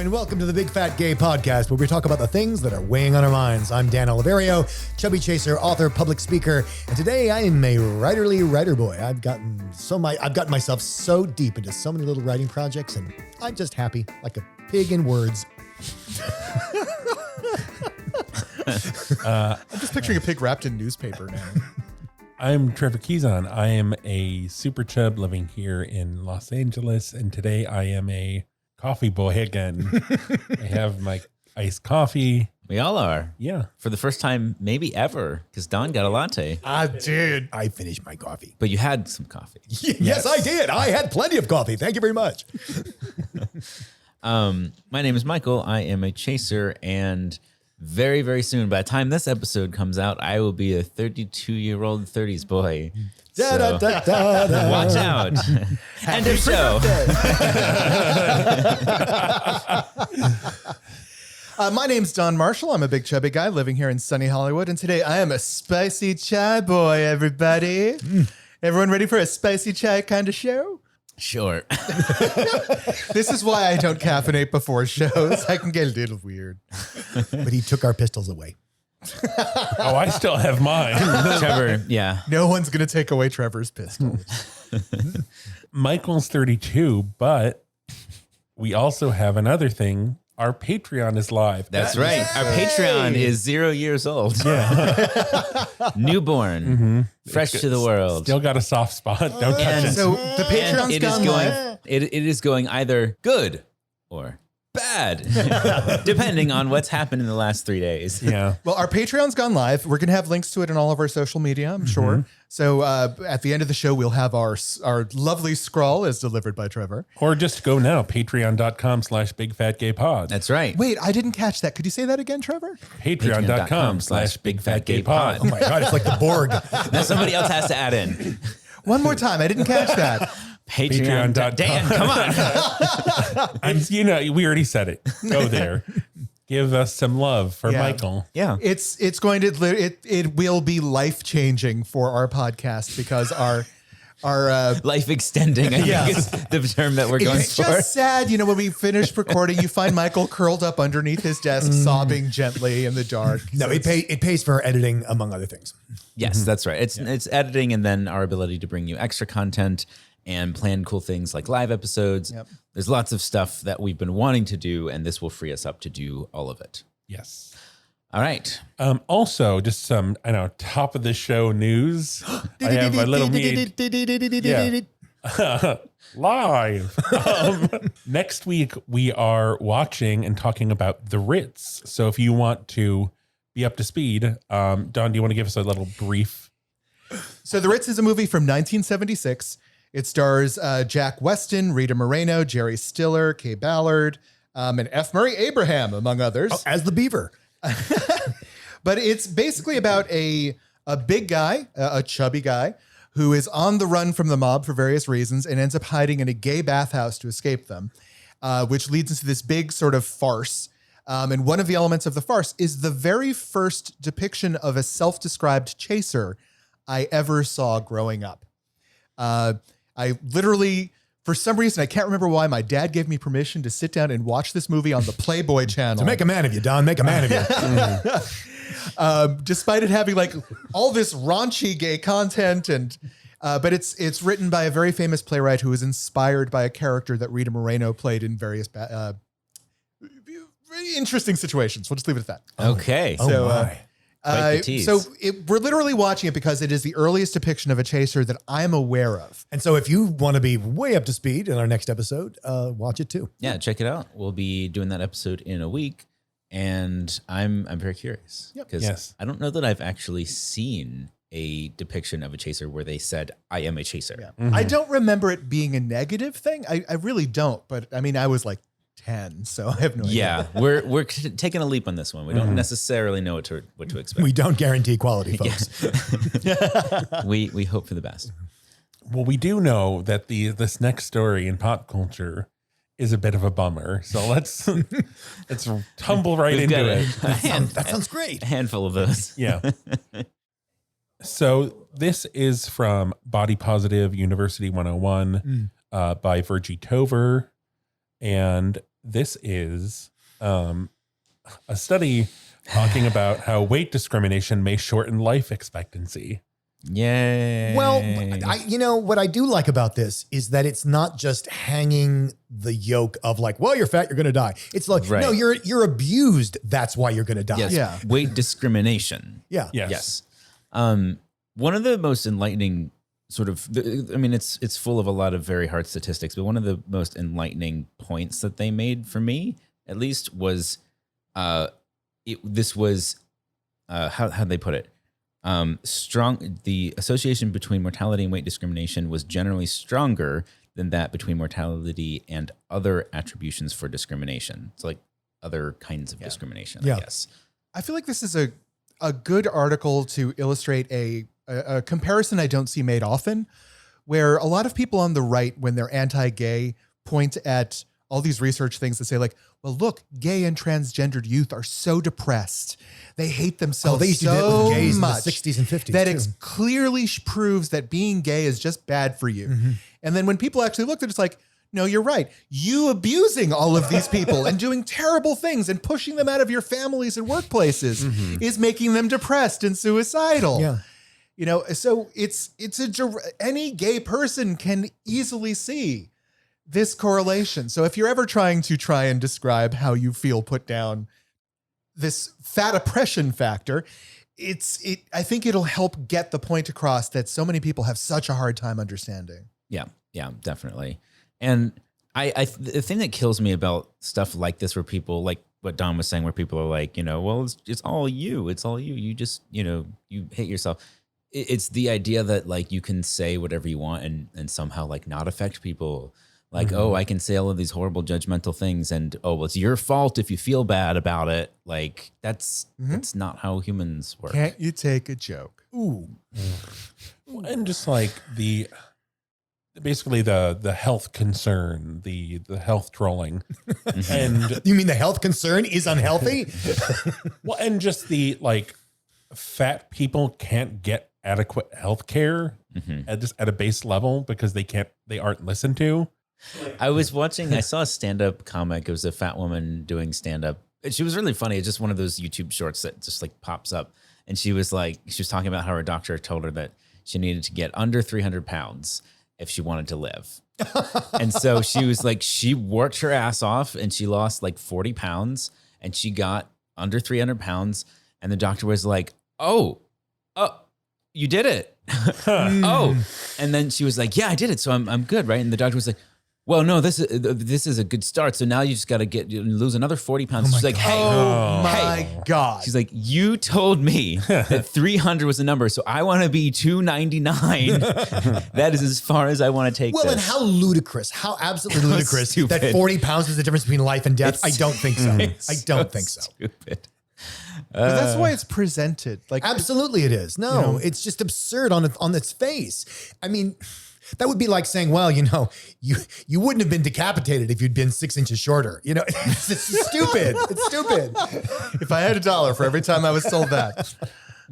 and welcome to the Big Fat Gay Podcast, where we talk about the things that are weighing on our minds. I'm Dan Oliverio, chubby chaser, author, public speaker, and today I am a writerly writer boy. I've gotten myself so deep into so many little writing projects, and I'm just happy, like a pig in words. I'm just picturing a pig wrapped in newspaper now. I'm Trevor Keyson. I am a super chub living here in Los Angeles, and today I am a coffee boy again. I have my iced coffee. We all are. Yeah. For the first time, maybe ever, because Don got a latte. I did. I finished my coffee. But you had some coffee. Yes, I did. I had plenty of coffee. Thank you very much. My name is Michael. I am a chaser, and very, very soon, by the time this episode comes out, I will be a 32-year-old 30s boy. Da, da, So, da, da, da. watch out. End of show. My name's Don Marshall. I'm a big chubby guy living here in sunny Hollywood, and today I am a spicy chai boy, everybody. Everyone ready for a spicy chai kind of show? Sure. This is why I don't caffeinate before shows. I can get a little weird. But he took our pistols away. Oh, I still have mine. Trevor, yeah. No one's going to take away Trevor's pistol. Michael's 32, but we also have another thing. Our Patreon is live. That's right. Our Patreon is 0 years old. Yeah. Newborn. Fresh to the world. Still got a soft spot. Don't touch And it. So the And Patreon's it is gone going. live. It is going either good or bad, depending on what's happened in the last 3 days. Yeah. Well, our Patreon's gone live. We're going to have links to it in all of our social media, I'm sure. So at the end of the show, we'll have our lovely scroll as delivered by Trevor. Or just go now, patreon.com/bigfatgaypod. That's right. Wait, I didn't catch that. Could you say that again, Trevor? patreon.com/bigfatgaypod. Oh my God, it's like the Borg. Now somebody else has to add in. One more time. I didn't catch that. Patreon.com. Dan, come on. We already said it. Go there. Give us some love for Yeah. Michael. Yeah. It's going to it will be life changing for our podcast because our Life extending, I think is the term that we're going it's for. just sad, when we finish recording, you find Michael curled up underneath his desk, sobbing gently in the dark. No, it pays for editing, among other things. Yes, that's right. It's editing and then our ability to bring you extra content and plan cool things like live episodes. Yep. There's lots of stuff that we've been wanting to do, and this will free us up to do all of it. Yes. All right. Also, just some, top of the show news. I have a little live. Next week, we are watching and talking about The Ritz. So if you want to be up to speed, Don, do you want to give us a little brief? So The Ritz is a movie from 1976. It stars Jack Weston, Rita Moreno, Jerry Stiller, Kay Ballard, and F. Murray Abraham, among others. Oh, as the beaver. But it's basically about a big guy, a chubby guy, who is on the run from the mob for various reasons and ends up hiding in a gay bathhouse to escape them, which leads into this big sort of farce. And one of the elements of the farce is the very first depiction of a self-described chaser I ever saw growing up. I literally, for some reason, I can't remember why, my dad gave me permission to sit down and watch this movie on the Playboy channel. To make a man of you, Don. Make a man of you. Despite it having like all this raunchy gay content, and but it's written by a very famous playwright who was inspired by a character that Rita Moreno played in various very interesting situations. We'll just leave it at that. Okay. Oh, So, my. Quite the tease. We're literally watching it because it is the earliest depiction of a chaser that I'm aware of. And so if you want to be way up to speed in our next episode, watch it too. Yeah, check it out. We'll be doing that episode in a week, and I'm very curious because Yes. I don't know that I've actually seen a depiction of a chaser where they said, "I am a chaser." Yeah. I don't remember it being a negative thing. I really don't. But I mean, I was like 10, so I have no idea. Yeah, we're taking a leap on this one. We don't necessarily know what to expect. We don't guarantee quality, folks. We hope for the best. Well, we do know that this next story in pop culture is a bit of a bummer. So let's tumble right We've into got it. That sounds great. A handful of those. Yeah. So this is from Body Positive University 101 by Virgie Tover. And this is a study talking about how weight discrimination may shorten life expectancy. Yay. Well, what I do like about this is that it's not just hanging the yoke of like, well, you're fat, you're going to die. It's like, Right. no, you're abused. That's why you're going to die. Yes. Yeah. Weight discrimination. Yeah. Yes. One of the most enlightening sort of, it's full of a lot of very hard statistics, but one of the most enlightening points that they made for me, at least, was how'd they put it? The association between mortality and weight discrimination was generally stronger than that between mortality and other attributions for discrimination. It's like other kinds of discrimination, Yeah. I guess. I feel like this is a good article to illustrate a comparison I don't see made often, where a lot of people on the right, when they're anti-gay, point at all these research things that say like, well, look, gay and transgendered youth are so depressed. They hate themselves they used to do it so with gays in the much 60s and 50s that too. it clearly proves that being gay is just bad for you. Mm-hmm. And then when people actually look, they're just like, no, you're right. You abusing all of these people and doing terrible things and pushing them out of your families and workplaces is making them depressed and suicidal. Yeah. So any gay person can easily see this correlation. So if you're ever trying and describe how you feel put down, this fat oppression factor, I think it'll help get the point across that so many people have such a hard time understanding. Yeah, definitely. And the thing that kills me about stuff like this, where people, like what Don was saying, where people are like, well, it's all you. It's all you. You just, you hate yourself. It's the idea that like you can say whatever you want and somehow like not affect people. Like, I can say all of these horrible judgmental things and, well, it's your fault if you feel bad about it. Like that's not how humans work. Can't you take a joke? Ooh. And just like basically the health concern, the health trolling. And You mean the health concern is unhealthy? well, and just the like fat people can't get adequate health care at a base level because they aren't listened to. I saw a stand-up comic. It was a fat woman doing stand-up. She was really funny. It's just one of those YouTube shorts that just like pops up. And she was talking about how her doctor told her that she needed to get under 300 pounds if she wanted to live. And so she was like, she worked her ass off and she lost like 40 pounds and she got under 300 pounds. And the doctor was like, oh, you did it. Oh. And then she was like, yeah, I did it. So I'm good. Right. And the doctor was like, well, no, this is a good start. So now you just got to lose another 40 pounds. She's like, hey, My God. she's like, you told me that 300 was the number. So I want to be 299. That is as far as I want to take Well, this. and how ludicrous, how absolutely ludicrous stupid. that 40 pounds is the difference between life and death. I don't think so. I don't think so. Stupid. But that's the way it's presented. Like Absolutely it is. No, it's just absurd on its face. I mean, that would be like saying, well, you wouldn't have been decapitated if you'd been 6 inches shorter. It's stupid. It's stupid. if I had $1 for every time I was told that.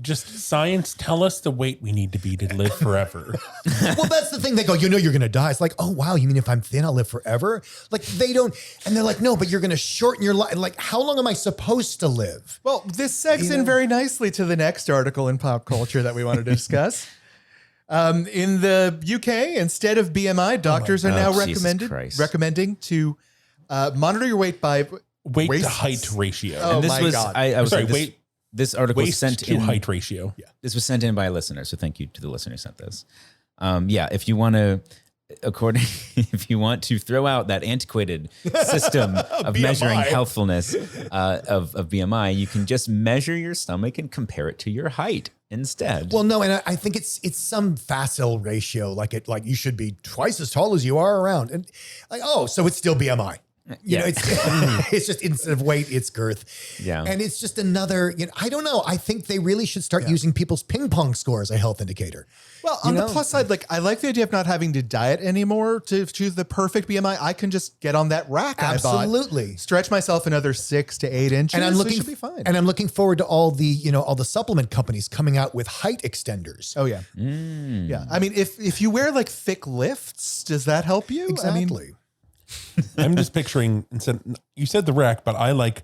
Just science tell us the weight we need to be to live forever. Well, that's the thing. They go, you're going to die. It's like, oh, wow. You mean if I'm thin, I'll live forever? Like they don't. And they're like, no, but you're going to shorten your life. Like, how long am I supposed to live? Well, this segs in very nicely to the next article in pop culture that we wanted to discuss. In the UK, instead of BMI, doctors are now recommending to monitor your weight by Weight waist- to height ratio. Oh, And this my was, God. I was Sorry, like, this article was waist sent to in. height ratio. Yeah. This was sent in by a listener, so thank you to the listener who sent this. If you want to, if you want to throw out that antiquated system of measuring healthfulness of BMI, you can just measure your stomach and compare it to your height instead. Well, no, and I think it's some facile ratio, like you should be twice as tall as you are around, and like, oh, so it's still BMI. It's just instead of weight, it's girth. Yeah. And it's just another, I don't know. I think they really should start using people's ping pong score as a health indicator. Well, on the plus side, like I like the idea of not having to diet anymore to choose the perfect BMI. I can just get on that rack Absolutely. I bought, stretch myself another 6 to 8 inches, And I'm looking, it should be fine. and I'm looking forward to all the supplement companies coming out with height extenders. Oh yeah, yeah. I mean, if you wear like thick lifts, does that help you? Exactly. I mean, I'm just picturing, you said the rack, but I like,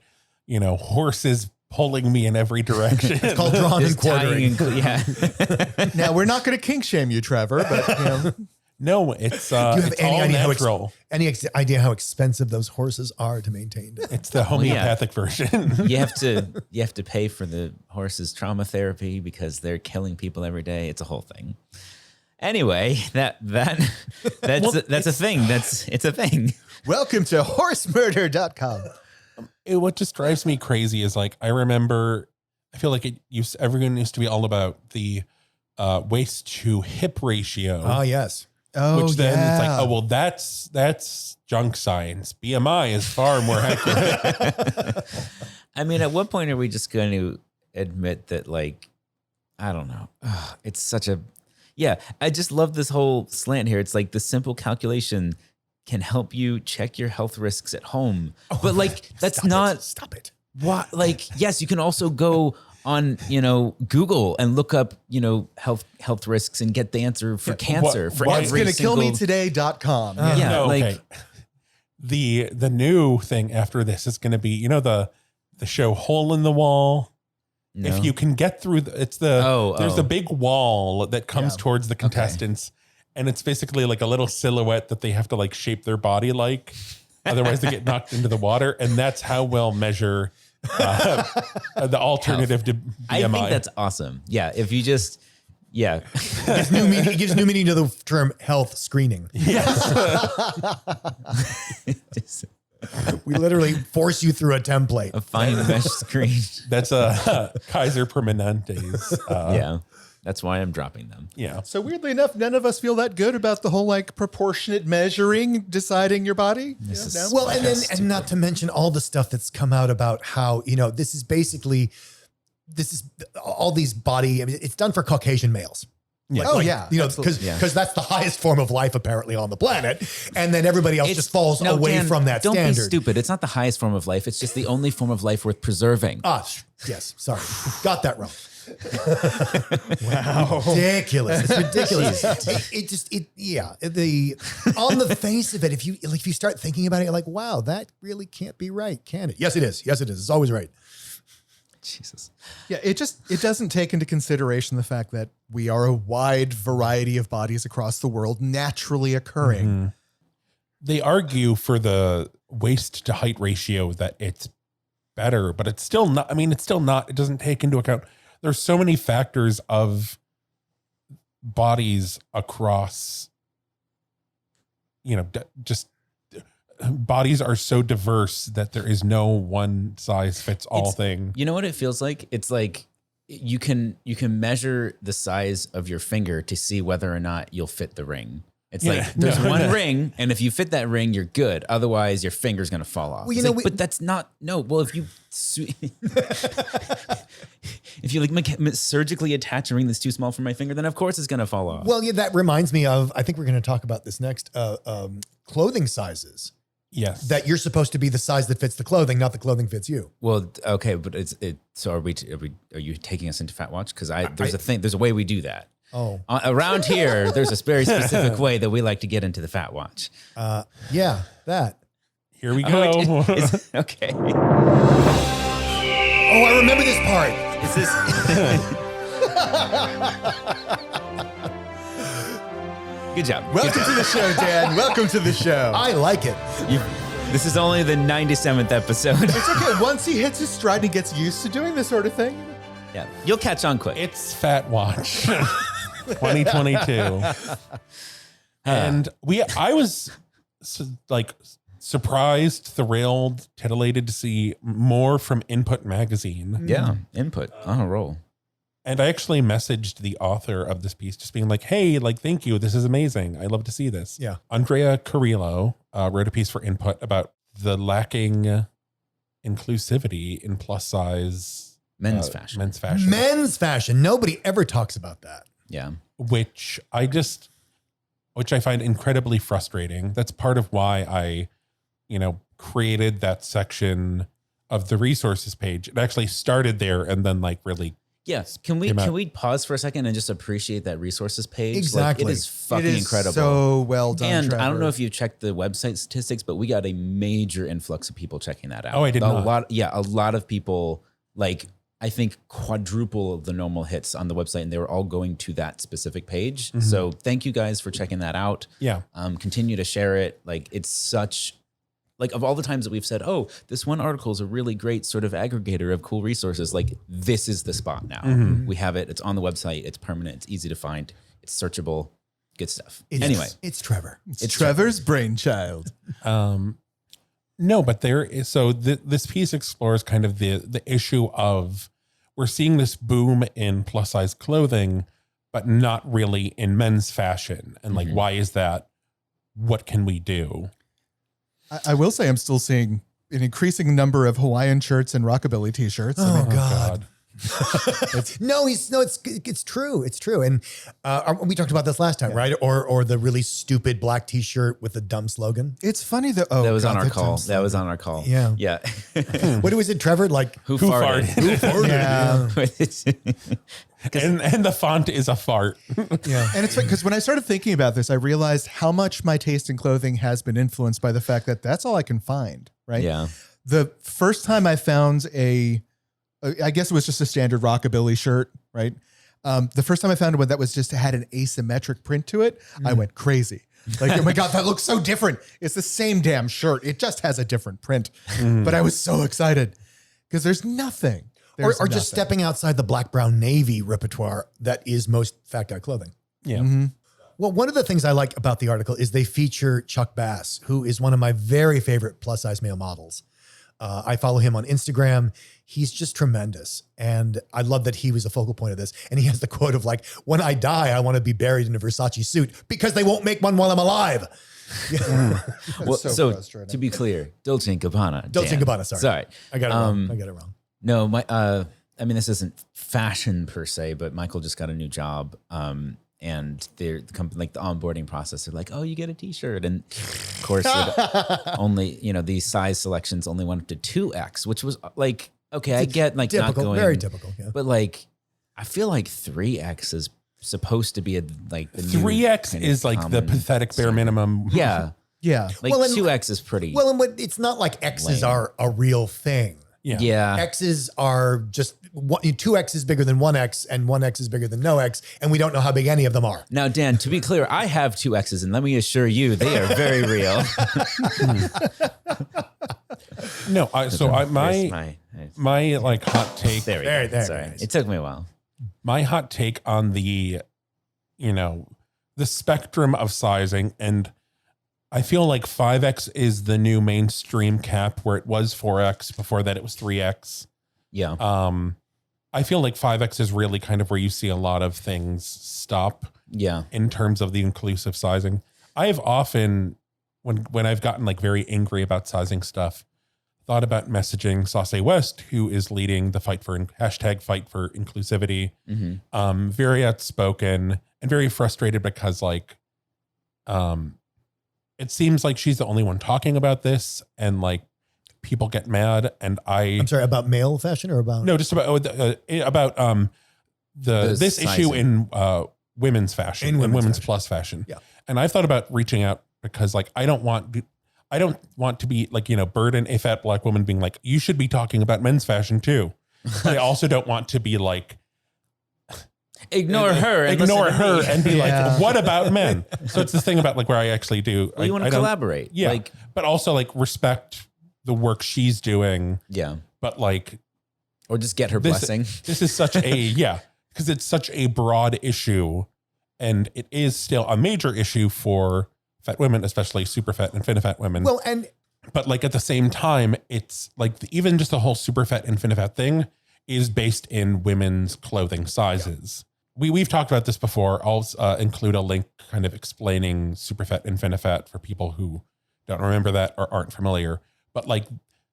horses pulling me in every direction. It's called drawn and Just tying quartering. Now, we're not going to kink shame you, Trevor, but No, it's Do you have it's any all idea natural. idea how expensive those horses are to maintain? It's the homeopathic version. you have to pay for the horse's trauma therapy because they're killing people every day. It's a whole thing. Anyway, that's a thing. It's a thing. welcome to horsemurder.com. What just drives me crazy is like, I feel like everyone used to be all about the waist to hip ratio. Ah, yes. Oh, Which then it's like, yeah. oh, well, that's junk science. BMI is far more accurate. I mean, at what point are we just going to admit that, like, I don't know. Ugh, it's such a, yeah, I just love this whole slant here. It's like the simple calculation can help you check your health risks at home. But like, that's not, Stop it. what, like, yes, you can also go on, Google and look up, health risks and get the answer for cancer, for what's every It's single. gonna kill me today.com. Yeah, No, like, okay. The new thing after this is going to be, the show Hole in the Wall. no. If you can get through, there's a big wall that comes towards the contestants, and it's basically like a little silhouette that they have to like shape their body like, otherwise they get knocked into the water, and that's how we'll measure the alternative to BMI. I think that's awesome. Yeah. If you just, yeah. It gives new meaning to the term health screening. We literally force you through a template. A fine mesh screen. That's a Kaiser Permanente's. Yeah. That's why I'm dropping them. Yeah. So weirdly enough, none of us feel that good about the whole like proportionate measuring, deciding your body. This is- No? Well, and not to mention all the stuff that's come out about how, this is all these body, I mean, it's done for Caucasian males. Yeah. Oh, yeah, because absolutely. that's the highest form of life apparently on the planet. And then everybody else just falls No, away Dan, from that don't standard. be stupid. It's not the highest form of life. It's just the only form of life worth preserving. Yes, sorry. Got that wrong. Wow. Ridiculous. It's ridiculous. On the face of it, if you start thinking about it, you're like, wow, that really can't be right, can it? Yes, it is. Yes, it is. It's always right. Jesus. Yeah, it doesn't take into consideration the fact that we are a wide variety of bodies across the world naturally occurring. Mm-hmm. They argue for the waist to height ratio that it's better, but it's still not. I mean, it's still not. It doesn't take into account. There's so many factors of bodies across, just bodies are so diverse that there is no one size fits all thing. You know what it feels like? It's like you can measure the size of your finger to see whether or not you'll fit the ring. It's Yeah. like there's No. one ring, and if you fit that ring, you're good. Otherwise, your finger's gonna fall off. Well, you It's know, like, but that's not Well, if you if you like surgically attach a ring that's too small for my finger, then of course it's gonna fall off. Well, yeah, that reminds me of, I think we're going to talk about this next, clothing sizes. Yes. That you're supposed to be the size that fits the clothing, not the clothing fits you. Well, okay, but so are you taking us into Fat Watch? Because there's a way we do that. Oh, Around here, there's a very specific way that we like to get into the Fat Watch. yeah, that. Here we go. Okay. Oh, I remember this part. Is this? Good job. Welcome to the show, Dan. Welcome to the show. I like it. This is only the 97th episode. It's okay. Once he hits his stride, he gets used to doing this sort of thing. Yeah, you'll catch on quick. It's Fat Watch 2022. And I was surprised, thrilled, titillated to see more from Input Magazine. Yeah, input on a roll. And I actually messaged the author of this piece just being like, hey, thank you. This is amazing. I love to see this. Yeah. Andrea Carrillo wrote a piece for Input about the lacking inclusivity in plus size Men's fashion. Men's fashion. Nobody ever talks about that. Yeah. Which I find incredibly frustrating. That's part of why I, created that section of the resources page. It actually started there and then really Yes. Can came out. we pause for a second and just appreciate that resources page? Exactly. Like, it is fucking It is incredible. so well done. And I don't Trevor. know if you checked the website statistics, but we got a major influx of people checking that out. Oh, I did not. A lot of people, like, I think quadruple of the normal hits on the website, and they were all going to that specific page. So thank you guys for checking that out. Yeah. Continue to share it. Like, it's such, like, of all the times that we've said, oh, this one article is a really great sort of aggregator of cool resources, like, this is the spot now. We have it. It's on the website. It's permanent. It's easy to find. It's searchable. Good stuff. Anyway, it's Trevor. It's Trevor's brainchild. No, but there is, so this piece explores kind of the issue of we're seeing this boom in plus size clothing, but not really in men's fashion. And like, why is that? What can we do? I will say I'm still seeing an increasing number of Hawaiian shirts and rockabilly t-shirts. Oh, God. No, it's true. It's true. And we talked about this last time, right? Or the really stupid black t-shirt with a dumb slogan. It's funny that, oh, that was God, on our that call. dumb That was on our call. Yeah. Yeah. What was it, Trevor? Like, Who farted? Who farted? Yeah. And the font is a fart. Yeah. And it's because when I started thinking about this, I realized how much my taste in clothing has been influenced by the fact that that's all I can find, right? Yeah. The first time I found I guess it was just a standard rockabilly shirt, right? The first time I found one that was just had an asymmetric print to it, I went crazy. Like, oh my God, that looks so different. It's the same damn shirt. It just has a different print. But I was so excited because there's nothing. Or just stepping outside the black, brown, navy repertoire that is most fat guy clothing. Yeah. Well, one of the things I like about the article is they feature Chuck Bass, who is one of my very favorite plus size male models. I follow him on Instagram. He's just tremendous. And I love that he was a focal point of this. And he has the quote of like, when I die, I want to be buried in a Versace suit because they won't make one while I'm alive. Well, so so frustrating. to be clear, Dolce & Gabbana. Dolce Dan. & Gabbana, sorry. I got it wrong. I got it wrong. No, I mean, this isn't fashion per se, but Michael just got a new job. And the company, like the onboarding process, they're like, oh, you get a t-shirt. And of course, it only, these size selections only went up to 2X, which was like, okay, I get like not Typical, going. very typical. Yeah. But like, I feel like 3X is supposed to be like the new 3X kind of is like the common pathetic bare minimum. Yeah. Yeah. Like Well, and- 2X is pretty. Well, and it's not like X's Lame. are a real thing. Yeah. X's are just 2X is bigger than 1X and 1X is bigger than no X. And we don't know how big any of them are. Now, Dan, to be clear, I have 2X's, and let me assure you, they are very real. No, Where's my like hot take. there we There, go. there, Sorry, nice. it took me a while. My hot take on the spectrum of sizing, and I feel like 5X is the new mainstream cap where it was 4X. Before that, it was 3X. Yeah. I feel like 5X is really kind of where you see a lot of things stop Yeah. in terms of the inclusive sizing. I have often, when I've gotten like very angry about sizing stuff, thought about messaging Sauce West, who is leading the fight for inclusivity. Very outspoken and very frustrated because like, it seems like she's the only one talking about this, and like people get mad. And I'm sorry, about male fashion or about? no, just about this sizing. issue in women's fashion, In in women's women's fashion. plus fashion. Yeah. And I've thought about reaching out because like I don't want to be like, burden a fat black woman being like, you should be talking about men's fashion too. But I also don't want to be like, Ignore her. And ignore listen to her me. and be Yeah. like, what about men? So it's this thing about like where I actually do. Well, you want I to don't- collaborate. Yeah. Like, but also like respect the work she's doing. yeah. But like, Or just get her This- blessing. this is such a, because it's such a broad issue, and it is still a major issue for fat women, especially super fat and finifat women. Well, and But like at the same time, it's like even just the whole super fat and finifat thing is based in women's clothing sizes. We've talked about this before. I'll include a link kind of explaining super fat and finifat for people who don't remember that or aren't familiar. But like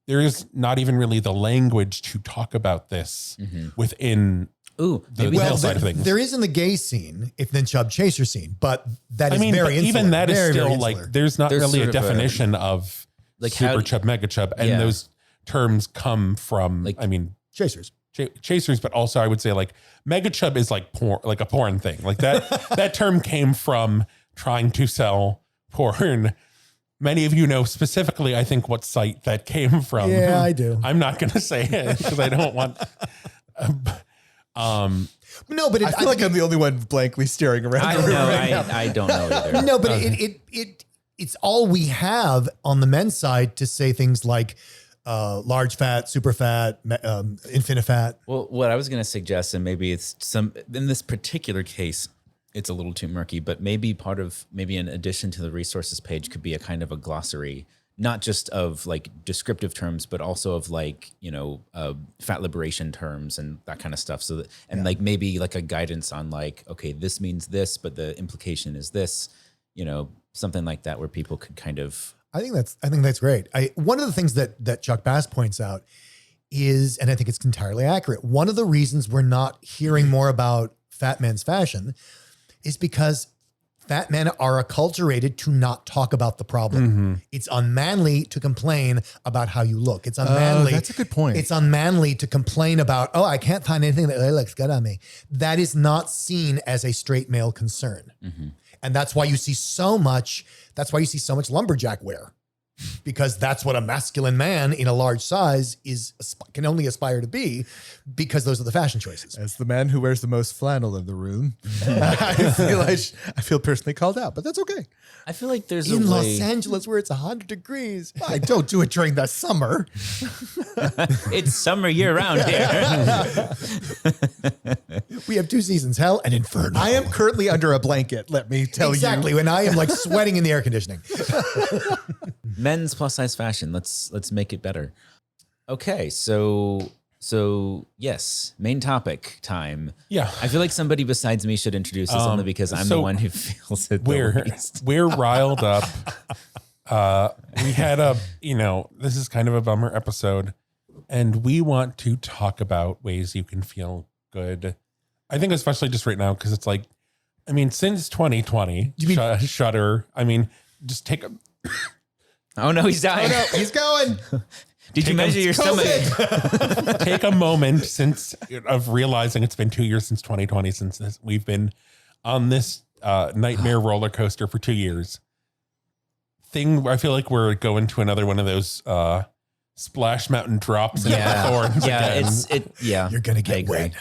there is not even really the language to talk about this within Ooh, the maybe male well, side of things. there is in the gay scene, if then Chub Chaser scene, but that is I mean, very but insular, even that is very, very still like insular. there's not There's really a sort of a- definition of like how super do- chub, mega chub, and Yeah. those terms come from. Like- I mean, Chasers. chasers, but also I would say like mega chub is like porn, like a porn thing. Like that term came from trying to sell porn. Many of you know specifically, I think, what site that came from. Yeah, I do. I'm not going to say it because I don't want. No, but I feel like I'm the only one blankly staring around. I the room know. right now. I don't know either. no, but it's all we have on the men's side to say things like large fat, super fat, infinifat. Well, what I was going to suggest, and maybe it's in this particular case, it's a little too murky, but maybe an addition to the resources page could be a kind of a glossary, not just of like descriptive terms, but also of like, fat liberation terms and that kind of stuff. So that, and like maybe like a guidance on like, okay, this means this, but the implication is this, something like that, where people could kind of. I think that's great. One of the things that Chuck Bass points out is, and I think it's entirely accurate, one of the reasons we're not hearing more about fat men's fashion is because fat men are acculturated to not talk about the problem. It's unmanly to complain about how you look. It's unmanly. That's a good point. It's unmanly to complain about, I can't find anything that really looks good on me. That is not seen as a straight male concern. And that's why you see so much lumberjack wear, because that's what a masculine man in a large size can only aspire to be, because those are the fashion choices. As the man who wears the most flannel in the room, I feel personally called out, but that's okay. I feel like there's In a Los way. Angeles where it's 100 degrees. I don't do it during the summer. It's summer year round here. We have 2 seasons, hell and inferno. I am currently under a blanket, let me tell exactly you. when I am like sweating in the air conditioning. Men's plus size fashion. Let's make it better. Okay, so yes, main topic time. Yeah. I feel like somebody besides me should introduce this, only because I'm the so one who feels it the least. We're riled up. We had this is kind of a bummer episode, and we want to talk about ways you can feel good. I think especially just right now, because it's like, since 2020, Shudder, just take a... Oh no, he's dying. Oh no, he's going. Did you measure your stomach? Take a moment of realizing it's been 2 years since 2020, since we've been on this nightmare roller coaster for 2 years. I feel like we're going to another one of those Splash Mountain drops in the thorns. Yeah, You're gonna get wet.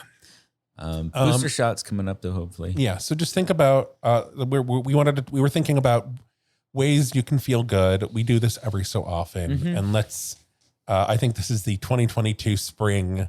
Booster shots coming up though, hopefully. Yeah. So just think about we were thinking about ways you can feel good. We do this every so often, and let's. I think this is the 2022 spring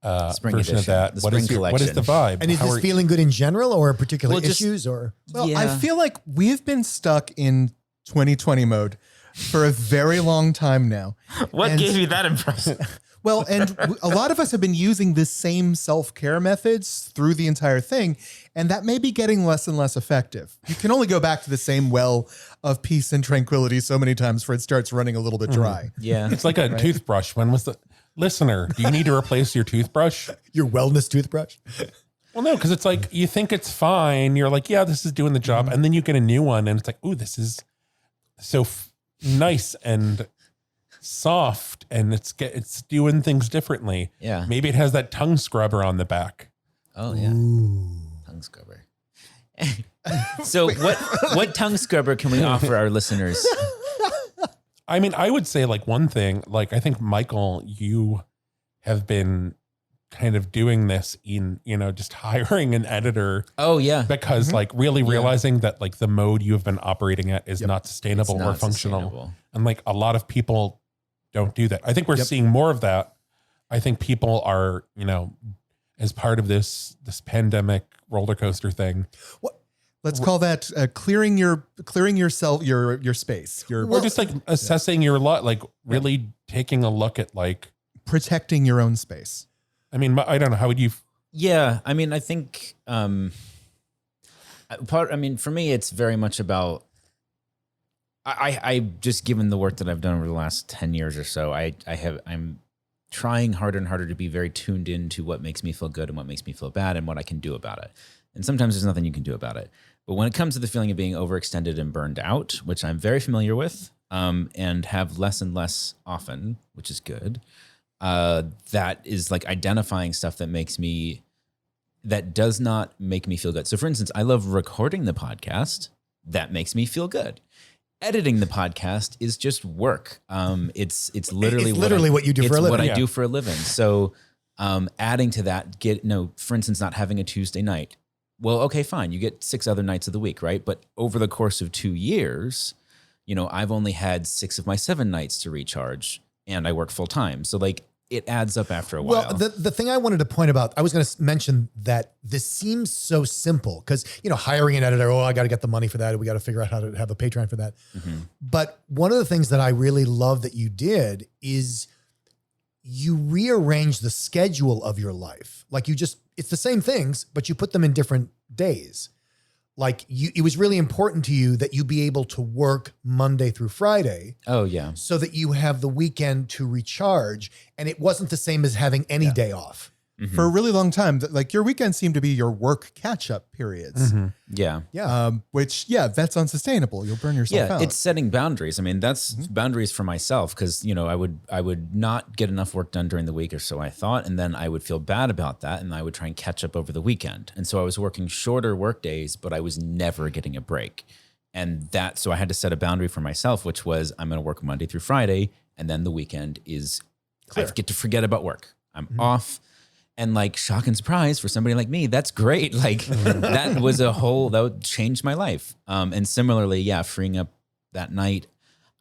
version edition, of that. the What spring is the collection. vibe? And is this feeling good in general or particular Well, issues or? Well, Yeah. I feel like we've been stuck in 2020 mode for a very long time now. What And- gave you that impression? Well, and a lot of us have been using the same self-care methods through the entire thing, and that may be getting less and less effective. You can only go back to the same well of peace and tranquility so many times before it starts running a little bit dry. Yeah. It's like a toothbrush. When was the listener? Do you need to replace your toothbrush? Your wellness toothbrush? Well, no, because it's like you think it's fine. You're like, yeah, this is doing the job, and then you get a new one, and it's like, ooh, this is so nice and soft, and it's doing things differently. Yeah. Maybe it has that tongue scrubber on the back. Oh yeah. Tongue scrubber. So what tongue scrubber can we offer our listeners? I would say like one thing, like I think Michael, you have been kind of doing this in, just hiring an editor Oh yeah. because like really realizing that like the mode you have been operating at is not sustainable It's or not functional. sustainable. And like a lot of people don't do that. I think we're seeing more of that. I think people are, as part of this pandemic roller coaster thing, Let's call that clearing your space. or just like assessing your lot, like really taking a look at like, Protecting your own space. I don't know. How would you? Yeah, I think for me, it's very much about. I just given the work that I've done over the last 10 years or so, I'm trying harder and harder to be very tuned into what makes me feel good and what makes me feel bad and what I can do about it. And sometimes there's nothing you can do about it. But when it comes to the feeling of being overextended and burned out, which I'm very familiar with, and have less and less often, which is good. that is like identifying stuff that does not make me feel good. So for instance, I love recording the podcast. That makes me feel good. Editing the podcast is just work. It's literally what you do for a living. What I do for a living. So adding to that, for instance, not having a Tuesday night. Well, okay, fine. You get 6 other nights of the week, right? But over the course of 2 years, I've only had 6 of my 7 nights to recharge, and I work full time. So like it adds up after a while. Well, the thing I wanted to point about, I was going to mention that this seems so simple because, hiring an editor, I got to get the money for that. We got to figure out how to have a Patreon for that. Mm-hmm. But one of the things that I really love that you did is you rearrange the schedule of your life. Like it's the same things, but you put them in different days. Like it was really important to you that you be able to work Monday through Friday. Oh yeah. So that you have the weekend to recharge. And it wasn't the same as having any day off. Mm-hmm. For a really long time, like your weekends seem to be your work catch-up periods. Mm-hmm. Yeah. Yeah. Which, that's unsustainable. You'll burn yourself out. It's setting boundaries. I mean, that's boundaries for myself because, I would not get enough work done during the week or so I thought, and then I would feel bad about that, and I would try and catch up over the weekend. And so I was working shorter work days, but I was never getting a break. And so I had to set a boundary for myself, which was I'm going to work Monday through Friday, and then the weekend is clear. I get to forget about work. I'm off. And like shock and surprise for somebody like me, that's great. Like that would change my life. And similarly, freeing up that night.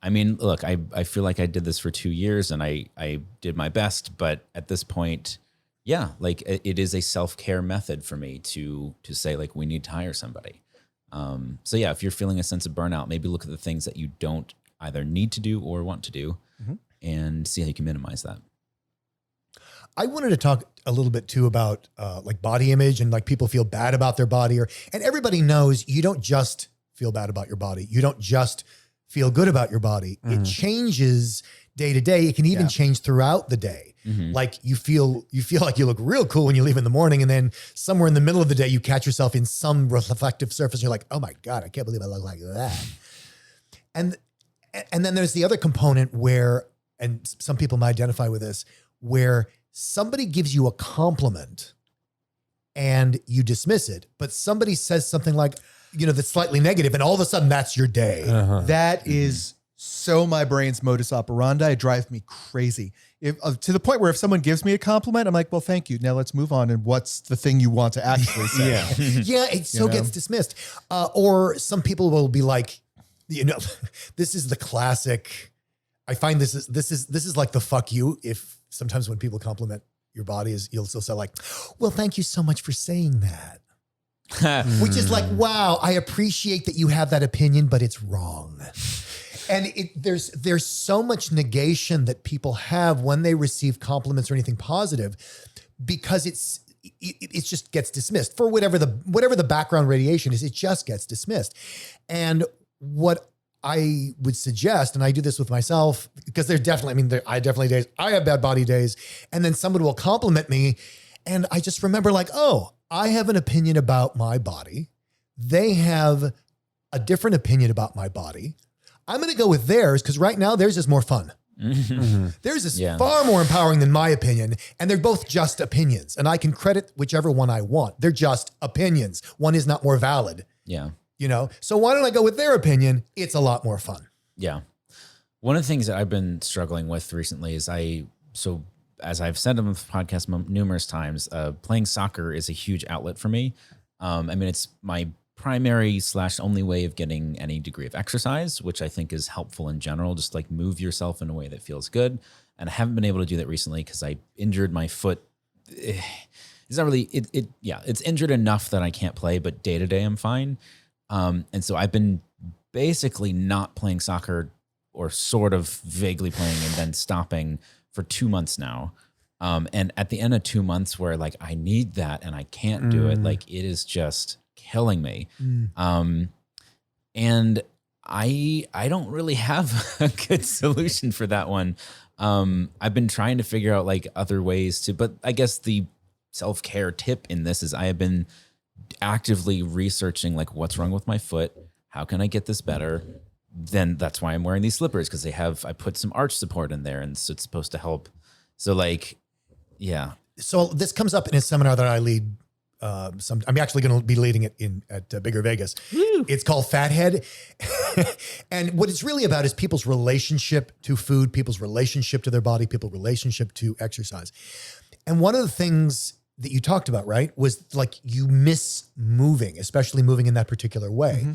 I mean, look, I feel like I did this for 2 years and I did my best, but at this point, like it is a self-care method for me to say like, we need to hire somebody. So if you're feeling a sense of burnout, maybe look at the things that you don't either need to do or want to do and see how you can minimize that. I wanted to talk a little bit too about like body image and like people feel bad about their body and everybody knows you don't just feel bad about your body. You don't just feel good about your body. Mm-hmm. It changes day to day. It can even change throughout the day. Mm-hmm. Like you feel like you look real cool when you leave in the morning. And then somewhere in the middle of the day, you catch yourself in some reflective surface. You're like, oh my God, I can't believe I look like that. And then there's the other component where, and some people might identify with this, where somebody gives you a compliment and you dismiss it, but somebody says something like, that's slightly negative, and all of a sudden that's your day. Uh-huh. That is so my brain's modus operandi. It drives me crazy. To the point where if someone gives me a compliment, I'm like, well, thank you. Now let's move on. And what's the thing you want to actually say? It still gets dismissed. Or some people will be like, this is the classic. I find this is like the fuck you. If sometimes when people compliment your body, you'll still say like, well, thank you so much for saying that. Which is like, wow, I appreciate that you have that opinion, but it's wrong. And there's so much negation that people have when they receive compliments or anything positive, because it just gets dismissed for whatever the background radiation is. It just gets dismissed. And what I would suggest, and I do this with myself, because I have bad body days, and then somebody will compliment me, and I just remember like, oh, I have an opinion about my body. They have a different opinion about my body. I'm going to go with theirs because right now theirs is more fun. Mm-hmm. Theirs is far more empowering than my opinion, and they're both just opinions, and I can credit whichever one I want. They're just opinions. One is not more valid. Yeah. So why don't I go with their opinion? It's a lot more fun. Yeah. One of the things that I've been struggling with recently is as I've said on the podcast numerous times, playing soccer is a huge outlet for me. It's my primary / only way of getting any degree of exercise, which I think is helpful in general, just like move yourself in a way that feels good. And I haven't been able to do that recently because I injured my foot. It's not really, it's injured enough that I can't play, but day to day I'm fine. And so I've been basically not playing soccer, or sort of vaguely playing and then stopping for 2 months now. And at the end of 2 months where like I need that and I can't do it, like it is just killing me. And I don't really have a good solution for that one. I've been trying to figure out like other ways but I guess the self-care tip in this is I have been actively researching like what's wrong with my foot. How can I get this better? Then that's why I'm wearing these slippers, because I put some arch support in there, and so it's supposed to help So like, yeah. So this comes up in a seminar that I lead. I'm actually going to be leading it at Bigger Vegas. It's called Fathead. And what it's really about is people's relationship to food, people's relationship to their body, people's relationship to exercise. And one of the things that you talked about, right, was like you miss moving, especially moving in that particular way.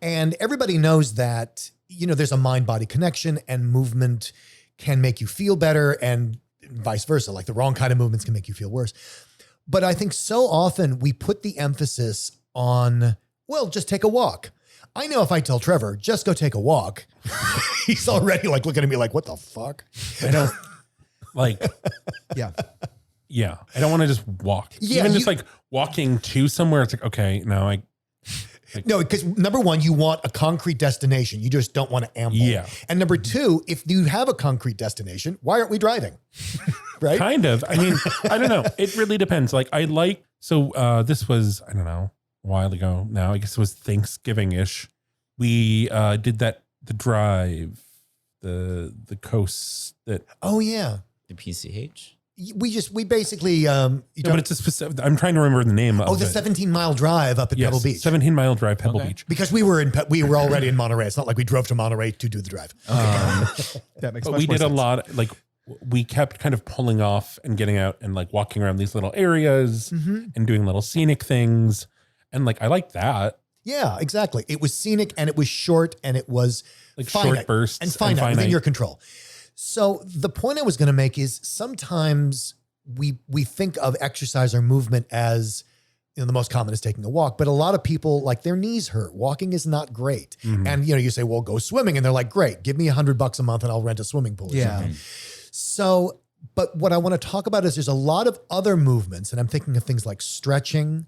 And everybody knows that, there's a mind-body connection, and movement can make you feel better and vice versa. Like the wrong kind of movements can make you feel worse. But I think so often we put the emphasis on, well, just take a walk. I know if I tell Trevor, just go take a walk, he's already like looking at me like, what the fuck? I don't like, Yeah. yeah, I don't want to just walk. Yeah, Even just like walking to somewhere, it's like, okay, no, No, because number one, you want a concrete destination. You just don't want to amble. Yeah. And number two, if you have a concrete destination, why aren't we driving? Right? kind of. I mean, I don't know. It really depends. Like this was, I don't know, a while ago now. I guess it was Thanksgiving-ish. We did the drive, the coast that. Oh yeah. The PCH. We basically, No, but it's a specific. I'm trying to remember the name of the it. 17-mile drive up at Pebble Beach. 17-mile drive, Pebble Okay. Beach. Because we were already in Monterey. It's not like we drove to Monterey to do the drive. That makes But much we more did a sense. lot. Like we kept kind of pulling off and getting out and like walking around these little areas and doing little scenic things. And like I like that. Yeah, exactly. It was scenic and it was short and it was Like finite short bursts and finite within your control. So the point I was going to make is sometimes we think of exercise or movement as, the most common is taking a walk, but a lot of people like their knees hurt. Walking is not great. And you say, well, go swimming. And they're like, great, give me $100 a month and I'll rent a swimming pool. Or Yeah. something. So, but what I want to talk about is there's a lot of other movements, and I'm thinking of things like stretching.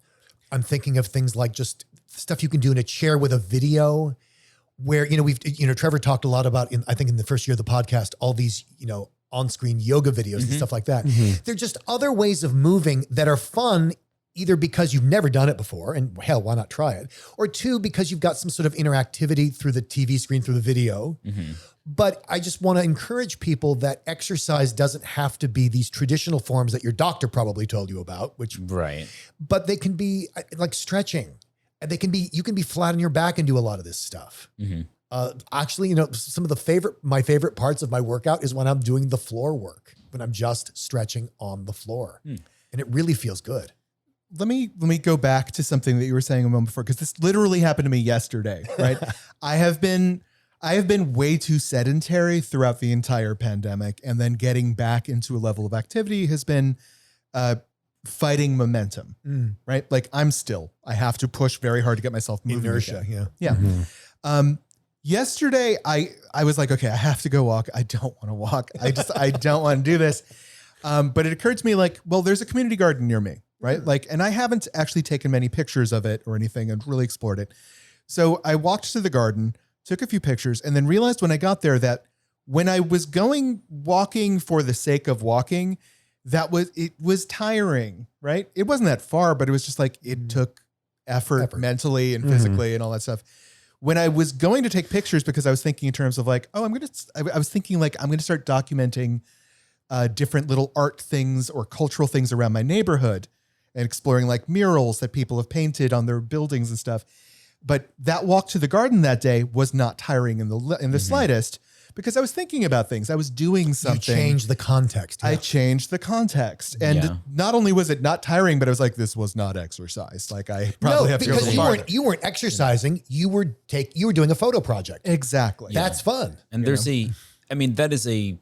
I'm thinking of things like just stuff you can do in a chair with a video where, Trevor talked a lot about I think in the first year of the podcast, all these, on-screen yoga videos and stuff like that. They're just other ways of moving that are fun, either because you've never done it before and hell, why not try it? Or two, because you've got some sort of interactivity through the TV screen, through the video. But I just want to encourage people that exercise doesn't have to be these traditional forms that your doctor probably told you about, Right. but they can be like stretching. And you can be flat on your back and do a lot of this stuff. Actually, some of my favorite parts of my workout is when I'm doing the floor work, when I'm just stretching on the floor, and it really feels good. Let me go back to something that you were saying a moment before, because this literally happened to me yesterday, right? I have been way too sedentary throughout the entire pandemic, and then getting back into a level of activity has been fighting momentum, right? Like I have to push very hard to get myself moving. Inertia, again. yeah. Yeah. Yesterday I was like, okay, I have to go walk. I don't want to walk. I don't want to do this. But it occurred to me like, well, there's a community garden near me, right? Like, and I haven't actually taken many pictures of it or anything and really explored it. So I walked to the garden, took a few pictures, and then realized when I got there that when I was walking for the sake of walking, it was tiring, right? It wasn't that far, but it was just like, it took effort mentally and physically and all that stuff. When I was going to take pictures, because I was thinking in terms of like, I was thinking like, I'm going to start documenting different little art things or cultural things around my neighborhood and exploring like murals that people have painted on their buildings and stuff. But that walk to the garden that day was not tiring in the slightest, because I was thinking about things. I was doing something. You changed the context. I changed the context. And not only was it not tiring, but I was like, this was not exercise. Like I probably have to go a because little farther. you weren't exercising. You were doing a photo project. Exactly. That's fun. And that is a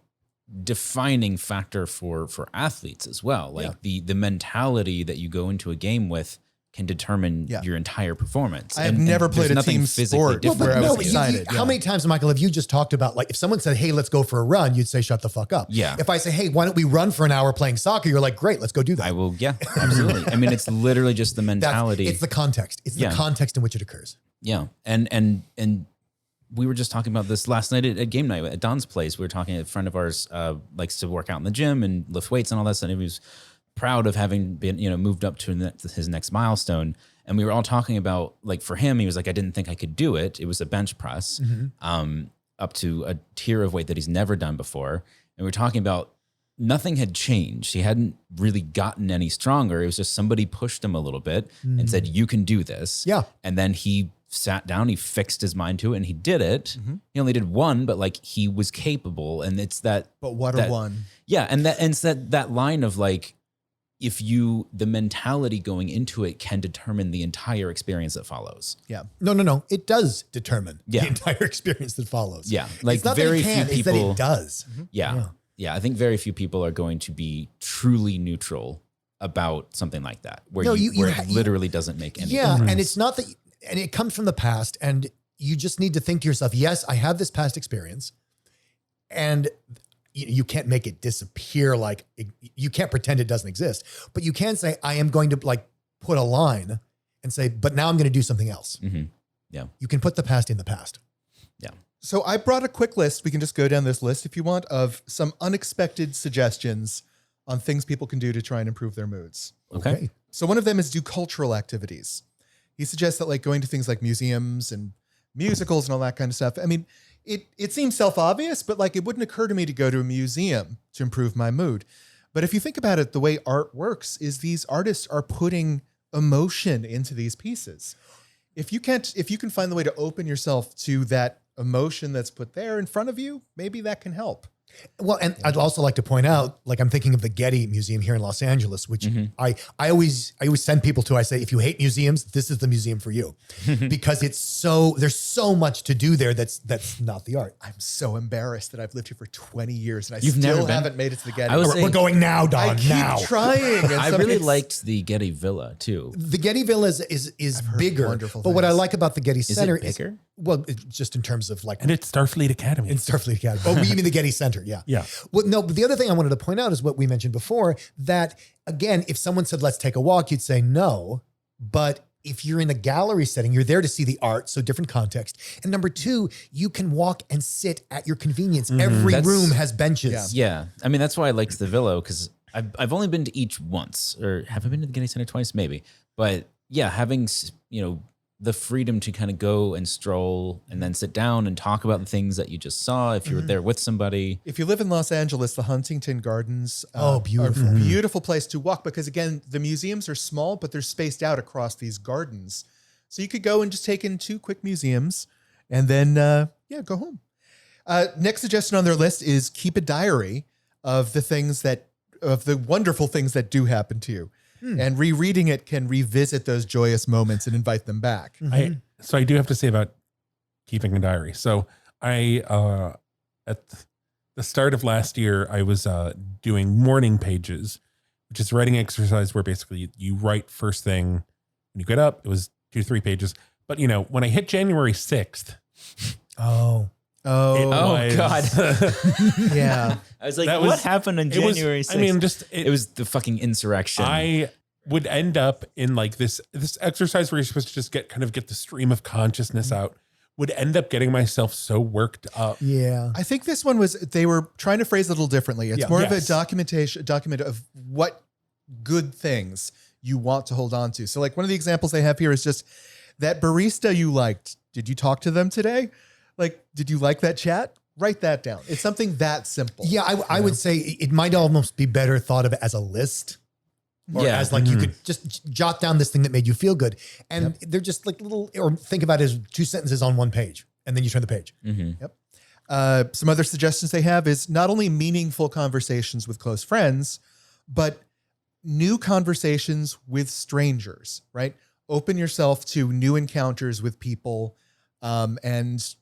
defining factor for athletes as well. Like the mentality that you go into a game with can determine your entire performance. I have never played a nothing team physically sport different. where I was but excited. how many times, Michael, have you just talked about like if someone said, hey, let's go for a run, you'd say, shut the fuck up. Yeah. If I say, hey, why don't we run for an hour playing soccer? You're like, great, let's go do that. I will. Yeah, absolutely. I mean, it's literally just the mentality. It's the context. It's the context in which it occurs. Yeah. And we were just talking about this last night at game night at Don's place. We were talking, a friend of ours likes to work out in the gym and lift weights and all that stuff. And he was proud of having been, moved up to his next milestone. And we were all talking about, like, for him, he was like, I didn't think I could do it. It was a bench press up to a tier of weight that he's never done before. And we were talking about nothing had changed. He hadn't really gotten any stronger. It was just somebody pushed him a little bit and said, you can do this. Yeah. And then he sat down, he fixed his mind to it, and he did it. He only did one, but like he was capable. And it's that. But what that, a one. Yeah. And it's that line of like, if the mentality going into it can determine the entire experience that follows. Yeah. No. It does determine Yeah. the entire experience that follows. Yeah. Like it's not very that it can, few it's that people. it does. Yeah. Yeah. I think very few people are going to be truly neutral about something like that, where, No, where it literally doesn't make any Yeah, difference. and it's not that, and it comes from the past, and you just need to think to yourself, yes, I have this past experience, and you can't make it disappear. Like you can't pretend it doesn't exist, but you can say, I am going to like put a line and say, but now I'm going to do something else. Yeah. You can put the past in the past. Yeah. So I brought a quick list. We can just go down this list if you want, of some unexpected suggestions on things people can do to try and improve their moods. Okay. So one of them is do cultural activities. He suggests that like going to things like museums and musicals and all that kind of stuff. I mean, it seems self-obvious, but like it wouldn't occur to me to go to a museum to improve my mood. But if you think about it, the way art works is these artists are putting emotion into these pieces. If you can find the way to open yourself to that emotion that's put there in front of you, maybe that can help. Well, and I'd also like to point out, like I'm thinking of the Getty Museum here in Los Angeles, which I always send people to. I say, if you hate museums, this is the museum for you, because there's so much to do there. That's not the art. I'm so embarrassed that I've lived here for 20 years and I You've never still been? haven't made it to the Getty. I was We're saying- going now, Don. I keep now. trying. and I some- really it's- liked the Getty Villa too. The Getty Villa is heard bigger, wonderful but what I things. like about the Getty Is Center it bigger? well, just in terms of like And it's Starfleet Academy. in Starfleet Academy. Oh, you mean the Getty Center? Yeah. Yeah. Well, no, but the other thing I wanted to point out is what we mentioned before, that again, if someone said, let's take a walk, you'd say no. But if you're in a gallery setting, you're there to see the art, so different context. And number two, you can walk and sit at your convenience. Every That's- room has benches. Yeah. I mean, that's why I liked the Villa, because I've only been to each once, or have I been to the Getty Center twice? Maybe. But yeah, having, the freedom to kind of go and stroll and then sit down and talk about the things that you just saw if you were there with somebody. If you live in Los Angeles, the Huntington Gardens beautiful. are a beautiful place to walk because, again, the museums are small, but they're spaced out across these gardens. So you could go and just take in 2 quick museums and then, go home. Next suggestion on their list is keep a diary of the wonderful things that do happen to you. And rereading it can revisit those joyous moments and invite them back. So I do have to say about keeping a diary. So I, at the start of last year, I was doing morning pages, which is writing exercise where basically you write first thing when you get up. It was 2 to 3 pages. But when I hit January 6th, Oh. Oh, God. Yeah. I was like, That what was- happened on it was, January 6th? I mean, just it was the fucking insurrection. I would end up in like this exercise where you're supposed to just get the stream of consciousness out. Would end up getting myself so worked up. Yeah. I think this one they were trying to phrase it a little differently. It's Yeah. more of a Yes. document of what good things you want to hold on to. So like one of the examples they have here is just that barista you liked. Did you talk to them today? Like, did you like that chat? Write that down. It's something that simple. Yeah, I would say it might almost be better thought of as a list. Or Yeah. as like you could just jot down this thing that made you feel good. And they're just like little, or think about it as 2 sentences on 1 page. And then you turn the page. Some other suggestions they have is not only meaningful conversations with close friends, but new conversations with strangers, right? Open yourself to new encounters with people and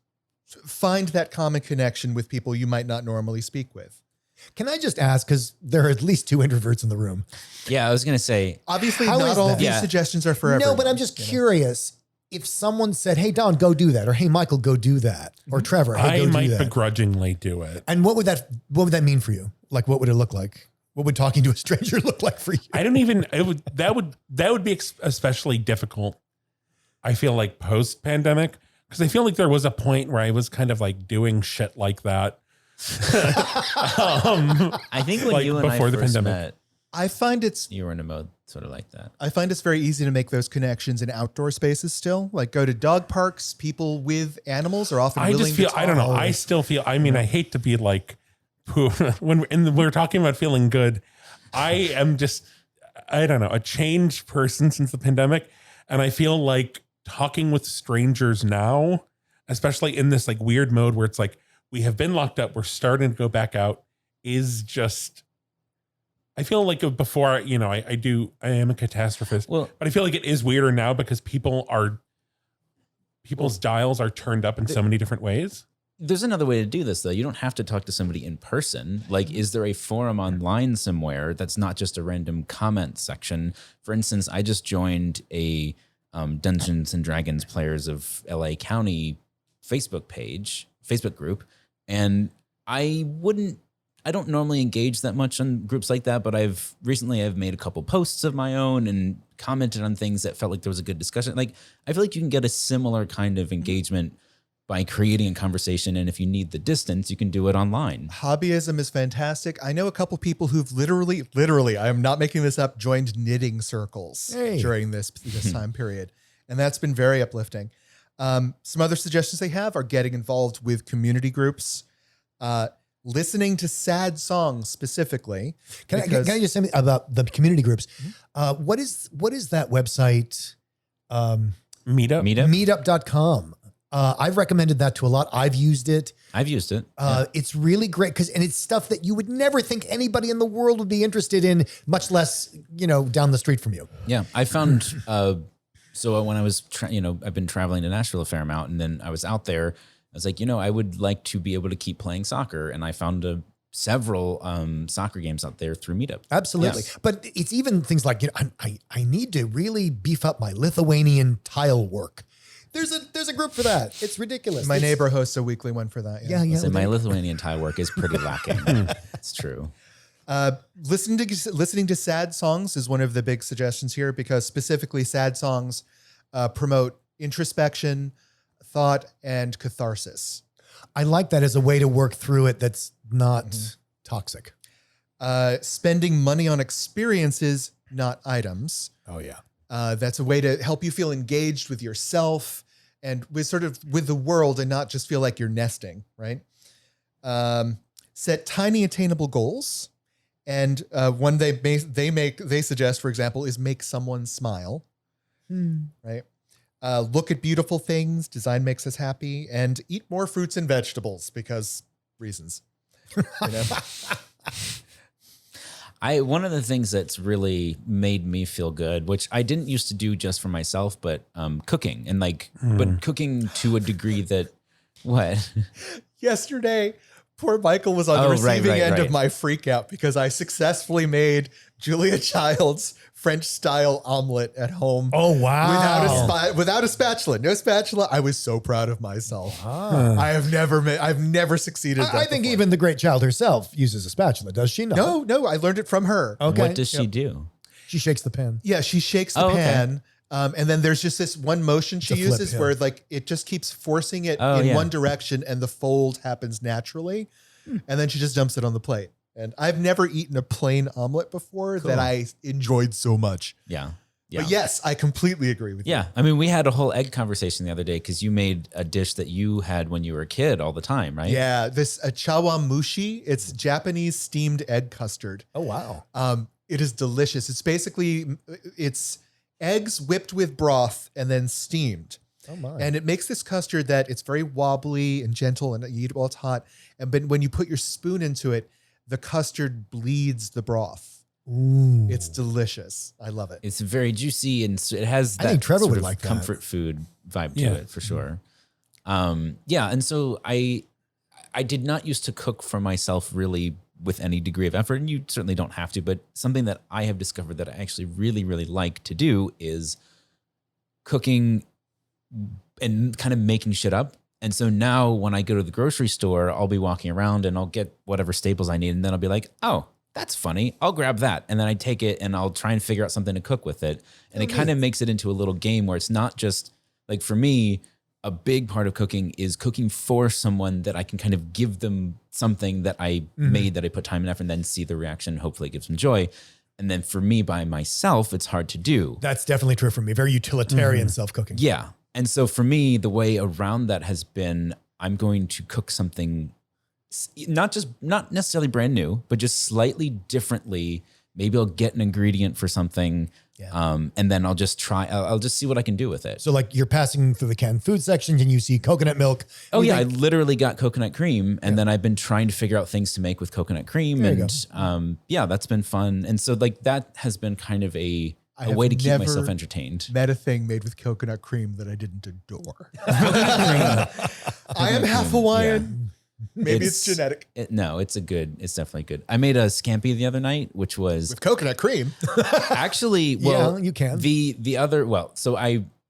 find that common connection with people you might not normally speak with. Can I just ask, because there are at least 2 introverts in the room. Yeah, I was going to say, Obviously, How not is all that? of these Yeah. suggestions are for everyone. No, but I'm just curious. If someone said, hey, Don, go do that. Or hey, Michael, go do that. Or Trevor, hey, I go do might that. begrudgingly do it. And what would that mean for you? Like, what would it look like? What would talking to a stranger look like for you? I don't even. That would be especially difficult. I feel like post pandemic, because I feel like there was a point where I was kind of like doing shit like that. I think when Like you and I before the first pandemic. met, I find it's you were in a mode sort of like that. very easy to make those connections in outdoor spaces still. Like go to dog parks, people with animals are often I willing just feel. to I don't know. talk. I still feel. I mean, I hate to be like when we're talking about feeling good, I am just, I don't know, a changed person since the pandemic. And I feel like talking with strangers now, especially in this like weird mode where it's like, we have been locked up, we're starting to go back out, is just, I feel like before, you know, I am a catastrophist, Well, but I feel like it is weirder now because people's dials are turned up in so many different ways. there's another way to do this though. You don't have to talk to somebody in person. Like, is there a forum online somewhere that's not just a random comment section? For instance, I just joined a Dungeons and Dragons Players of LA County Facebook group, and I don't normally engage that much on groups like that, but I've made a couple posts of my own and commented on things that felt like there was a good discussion. Like, I feel like you can get a similar kind of engagement by creating a conversation. And if you need the distance, you can do it online. Hobbyism is fantastic. I know a couple people who've literally, I am not making this up, joined knitting circles during this time period. And that's been very uplifting. Some other suggestions they have are getting involved with community groups, listening to sad songs specifically. Can I just say about the community groups? What is that website? Meetup. Meetup.com. I've recommended that to a lot. I've used it. It's really great and it's stuff that you would never think anybody in the world would be interested in, much less, down the street from you. Yeah. I found, so when I was, I've been traveling to Nashville a fair amount, and then I was out there, I was like, I would like to be able to keep playing soccer. And I found several soccer games out there through Meetup. Absolutely. Yes. But it's even things like, I need to really beef up my Lithuanian tile work. There's a group for that. It's ridiculous. My neighbor hosts a weekly one for that. Yeah. So my Lithuanian tile work is pretty lacking. It's true. Listening to sad songs is one of the big suggestions here, because specifically sad songs promote introspection, thought, and catharsis. I like that as a way to work through it that's not toxic. Spending money on experiences, not items. Oh, yeah. That's a way to help you feel engaged with yourself and with the world, and not just feel like you're nesting, right? Set tiny attainable goals. And one they suggest, for example, is make someone smile, right? Look at beautiful things. Design makes us happy, and eat more fruits and vegetables because reasons. One of the things that's really made me feel good, which I didn't used to do just for myself, but cooking, and but cooking to a degree that what? Yesterday, poor Michael was on the receiving end of my freak out because I successfully made Julia Child's French-style omelet at home. Oh, wow. Without a spatula. No spatula. I was so proud of myself. I've never succeeded at that I think before. even the great child herself uses a spatula, does she not? No, I learned it from her. Okay. What does she do? She shakes the pan. Yeah, she shakes the pan. And then there's just this one motion she flip, uses yeah. where it just keeps forcing it in one direction, and the fold happens naturally. And then she just dumps it on the plate. And I've never eaten a plain omelet before that I enjoyed so much. Yeah. But yes, I completely agree with you. Yeah. I mean, we had a whole egg conversation the other day because you made a dish that you had when you were a kid all the time, right? Yeah, this chawamushi. It's Japanese steamed egg custard. Oh, wow. It is delicious. It's eggs whipped with broth and then steamed. Oh, my. And it makes this custard that it's very wobbly and gentle, and you eat it while it's hot. But when you put your spoon into it, the custard bleeds the broth. Ooh. It's delicious. I love it. It's very juicy, and it has I that think Trevor sort would of like that. comfort food vibe to it for sure. And so I did not used to cook for myself really with any degree of effort, and you certainly don't have to, but something that I have discovered that I actually really, really like to do is cooking and kind of making shit up. And so now when I go to the grocery store, I'll be walking around and I'll get whatever staples I need. And then I'll be like, oh, that's funny. I'll grab that. And then I take it and I'll try and figure out something to cook with it. And it kind of makes it into a little game where it's not just like, for me, a big part of cooking is cooking for someone that I can kind of give them something that I made, that I put time and effort, and then see the reaction. Hopefully it gives them joy. And then for me by myself, it's hard to do. That's definitely true for me. Very utilitarian self-cooking. Yeah. And so for me, the way around that has been, I'm going to cook something not necessarily brand new, but just slightly differently. Maybe I'll get an ingredient for something, and then I'll just see what I can do with it. So like you're passing through the canned food section and you see coconut milk. Oh you yeah, think, I literally got coconut cream, and then I've been trying to figure out things to make with coconut cream, There you and that's been fun. And so like that has been kind of a way to keep never myself entertained. Met a thing made with coconut cream that I didn't adore. I am half Hawaiian. Maybe it's genetic. No, it's definitely good. I made a scampi the other night, which was With coconut cream. actually, well, you can. The other, well, so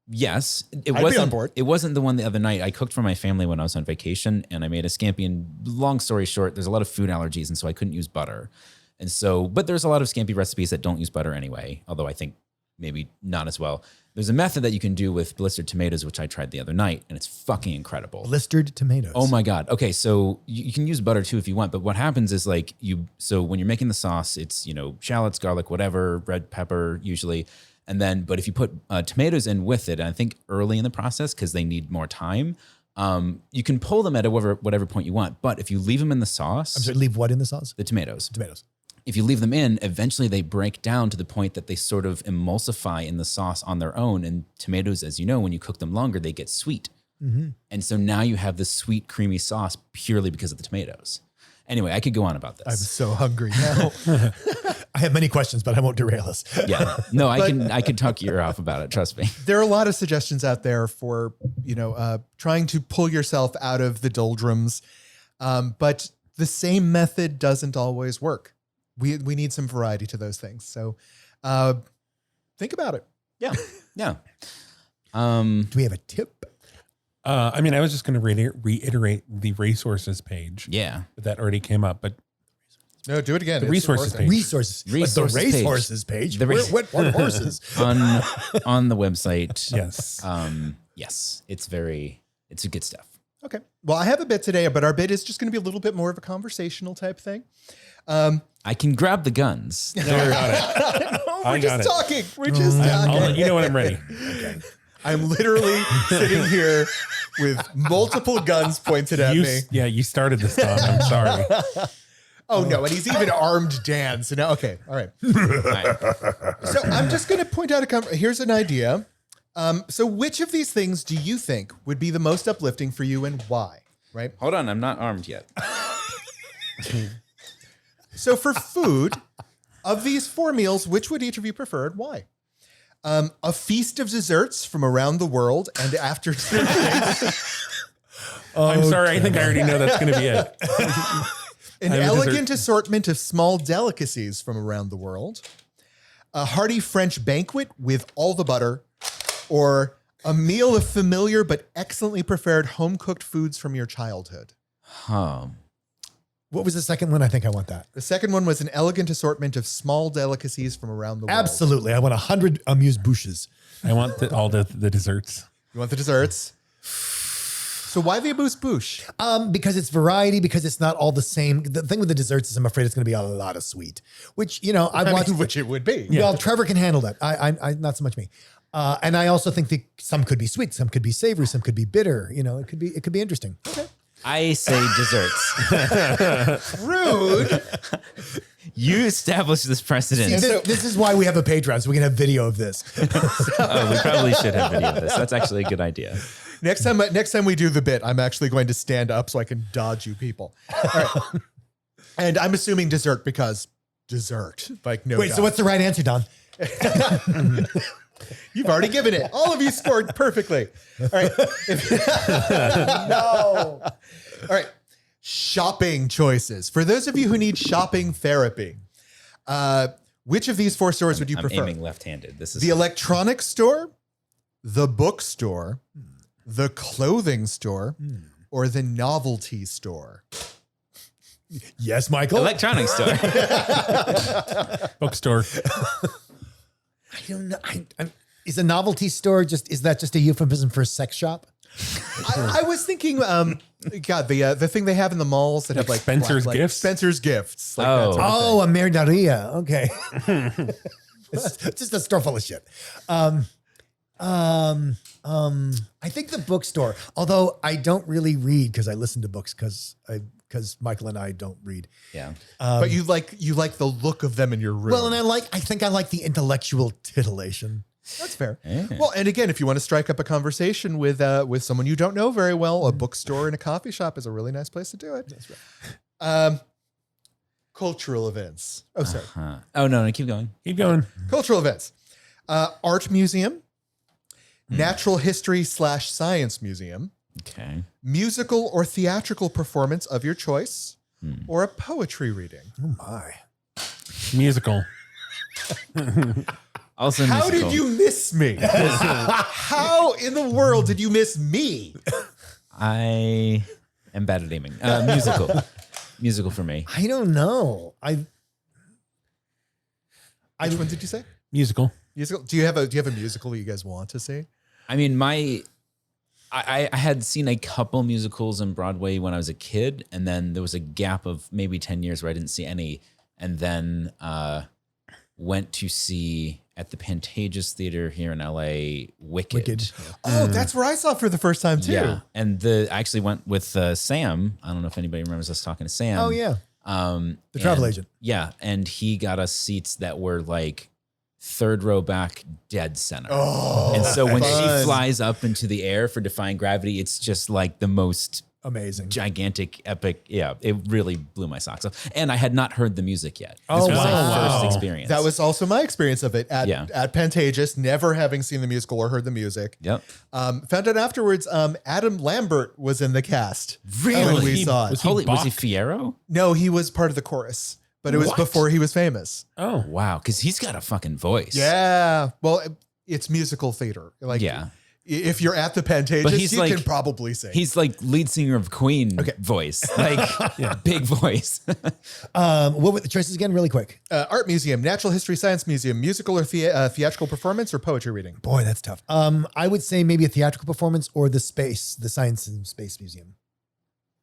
yes, it I'd be wasn't on board. It wasn't the one the other night. I cooked for my family when I was on vacation, and I made a scampi. And long story short, there's a lot of food allergies, and so I couldn't use butter. And so, but there's a lot of scampi recipes that don't use butter anyway, although I think maybe not as well. There's a method that you can do with blistered tomatoes, which I tried the other night, and it's fucking incredible. Blistered tomatoes. Oh my God. Okay. So you can use butter too if you want, but what happens is so when you're making the sauce, it's, shallots, garlic, whatever, red pepper usually. And then, but if you put tomatoes in with it, and I think early in the process, because they need more time, you can pull them at whatever point you want. But if you leave them in the sauce, I'm sorry, leave what in the sauce? the tomatoes, Tomatoes. if you leave them in, eventually they break down to the point that they sort of emulsify in the sauce on their own. And tomatoes, as you know, when you cook them longer, they get sweet. Mm-hmm. And so now you have this sweet, creamy sauce purely because of the tomatoes. Anyway, I could go on about this. I'm so hungry now. I have many questions, but I won't derail us. Yeah. No, I could talk your ear off about it. Trust me. There are a lot of suggestions out there for, trying to pull yourself out of the doldrums. But the same method doesn't always work. We need some variety to those things. So think about it. Yeah. Yeah. Do we have a tip? I was just going to reiterate the resources page. Yeah. That already came up, but No, do it again. The It's resources working. page. Resources. Resources the page. racehorses page. The race- what horses? on the website. yes. Yes. It's a good stuff. Okay. Well, I have a bit today, but our bit is just going to be a little bit more of a conversational type thing. I can grab the guns. I got it. We're I got just it. talking. We're just talking. I'll let you know when I'm ready. I'm literally sitting here with multiple guns pointed at me. You started this, Tom. I'm sorry. Oh, no. And he's even armed Dan. So now, okay. All right. So I'm just going to point out here's an idea. So which of these things do you think would be the most uplifting for you and why? Right? Hold on. I'm not armed yet. So for food, of these 4 meals, which would each of you prefer and why? A feast of desserts from around the world and after dinner things. I'm sorry. I think I already know that's going to be it. An I have a elegant assortment of small delicacies from around the world. A hearty French banquet with all the butter. Or a meal of familiar but excellently prepared home-cooked foods from your childhood. What was the second one? I think I want that. The second one was an elegant assortment of small delicacies from around the world. Absolutely. I want 100 amuse-bouches. I want all the desserts. You want the desserts? So why the amuse-bouche? Because it's variety, because it's not all the same. The thing with the desserts is I'm afraid it's going to be a lot of sweet, which, I've watched. Which it would be. Well, Trevor can handle that. I not so much me. And I also think that some could be sweet, some could be savory, some could be bitter. It could be interesting. Okay. I say desserts. Rude. You established this precedent. This is why we have a Patreon, so we can have video of this. Oh, we probably should have video of this. That's actually a good idea. Next time we do the bit, I'm actually going to stand up so I can dodge you people. All right. And I'm assuming dessert because dessert. Like no. Wait, doubt. so what's the right answer, Don? You've already given it. All of you scored perfectly. All right. No. All right. Shopping choices. For those of you who need shopping therapy, which of these 4 stores would you I'm prefer? aiming left-handed. This is The electronics store, the bookstore, the clothing store, or the novelty store? Yes, Michael. electronics store. Bookstore. I don't know. Is a novelty store is that just a euphemism for a sex shop? I was thinking, God, the thing they have in the malls that have like Spencer's Gifts? Spencer's Gifts. Like Oh. that sort of Oh, a merdaria. Okay. It's just a store full of shit. I think the bookstore, although I don't really read because I listen to books because because Michael and I don't read. Yeah. But you like the look of them in your room. Well, and I think I like the intellectual titillation. That's fair. Yeah. Well, and again, if you want to strike up a conversation with someone you don't know very well, a bookstore and a coffee shop is a really nice place to do it. That's right. Cultural events. Oh, sorry. Oh, no, keep going. Keep going. Cultural events. Art museum, natural history / science museum, Okay. musical or theatrical performance of your choice, or a poetry reading. Oh my. Musical. Also How musical. did you miss me? How in the world did you miss me? I am bad at aiming. Musical. Musical for me. I don't know. Which one did you say? Musical. Musical. Do you have a musical that you guys want to see? I mean, I had seen a couple musicals on Broadway when I was a kid, and then there was a gap of maybe 10 years where I didn't see any, and then went to see at the Pantages Theater here in LA, Wicked. Oh, that's where I saw it for the first time too. Yeah, and I actually went with Sam. I don't know if anybody remembers us talking to Sam. Oh yeah. The travel agent. Yeah, and he got us seats that were like third row back, dead center. Oh, and so when fun. she flies up into the air for Defying Gravity, it's just like the most Amazing. gigantic, epic. Yeah, it really blew my socks off. And I had not heard the music yet. This Oh, was wow. my first Wow. experience. That was also my experience of it at Yeah. Pantages, never having seen the musical or heard the music. Yep. Found out afterwards, Adam Lambert was in the cast. Really? When we He- saw it. was he Was he Bach? Fierro? No, he was part of the chorus, but it was What? before he was famous. Oh. Wow, because he's got a fucking voice. Yeah. Well, it's musical theater. Like, Yeah. if you're at the Pantages, But he's you like- can probably sing. He's like lead singer of Queen voice, like big voice. What were the choices again, really quick? Art museum, natural history science museum, musical or theatrical performance, or poetry reading. Boy, that's tough. I would say maybe a theatrical performance or the Science and Space Museum.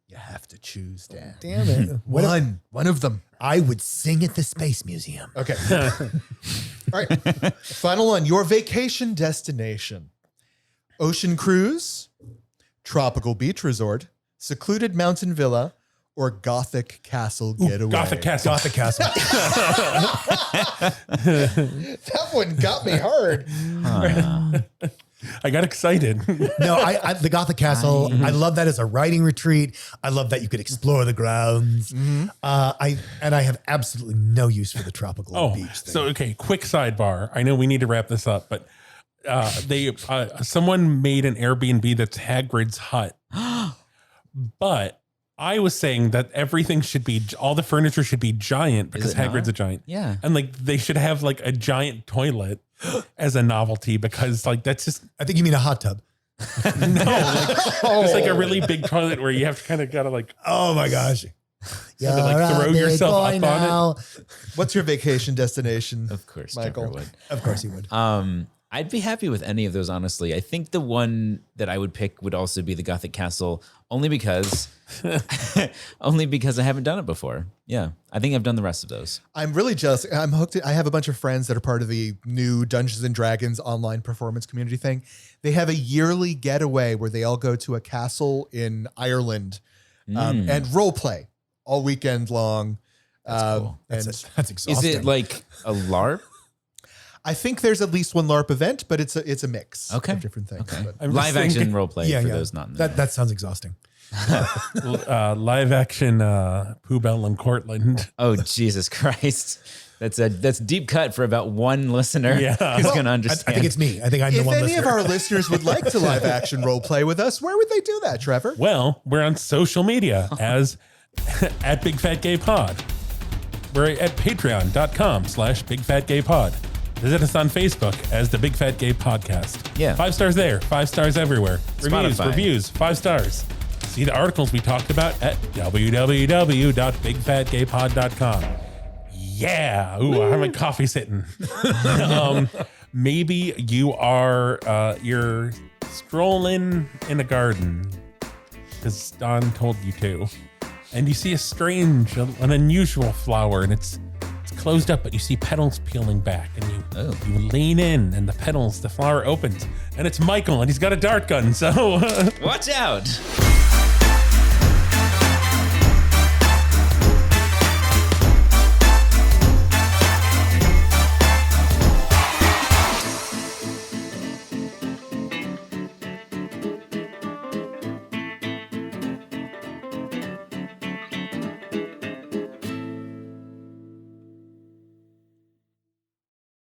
You have to choose, Dan. Damn it. What if- One of them. I would sing at the Space Museum. Okay. All right. Final one. Your vacation destination. Ocean cruise, tropical beach resort, secluded mountain villa, or Gothic castle getaway. Gothic Castle. Gothic Castle. That one got me hard. I got excited. No, the Gothic Castle. I love that as a writing retreat. I love that you could explore the grounds. I have absolutely no use for the tropical Oh, beach thing. so okay. Quick sidebar. I know we need to wrap this up, but someone made an Airbnb that's Hagrid's hut, but I was saying that all the furniture should be giant because it not? Hagrid's a giant. Yeah. And like they should have like a giant toilet as a novelty because like that's just I think you mean a hot tub. it's like a really big toilet where you have to kind of gotta like Oh my gosh. Have to, like, throw yourself up on it. What's your vacation destination? Of course, Michael. Trevor would. Of course he would. I'd be happy with any of those, honestly. I think the one that I would pick would also be the Gothic Castle, only because I haven't done it before. Yeah, I think I've done the rest of those. I'm really jealous. I'm hooked. I have a bunch of friends that are part of the new Dungeons and Dragons online performance community thing. They have a yearly getaway where they all go to a castle in Ireland and role play all weekend long. cool. And That's exhausting. Is it like a LARP? I think there's at least one LARP event, but it's a mix Okay. of different things. Okay. But I'm just Live action thinking- role play for those not in the know. that sounds exhausting. live action Pooh Bell and Cortland. Oh, Jesus Christ. That's deep cut for about one listener Yeah. who's Well, going to I understand. think it's me. I think I'm the if one any listener. of our listeners would like to live action role play with us, where would they do that, Trevor? Well, we're on social media as at Big Fat Gay Pod. We're at patreon.com/BigFatGayPod. Visit us on Facebook as the Big Fat Gay Podcast. Yeah. 5 stars there, 5 stars everywhere. Spotify. Reviews, 5 stars. See the articles we talked about at www.bigfatgaypod.com. Yeah. Ooh, I have my coffee sitting. Maybe you are you're strolling in a garden because Don told you to, and you see a strange, an unusual flower, and it's closed up, but you see petals peeling back, and you lean in, and the flower opens, and it's Michael, and he's got a dart gun. So Watch out.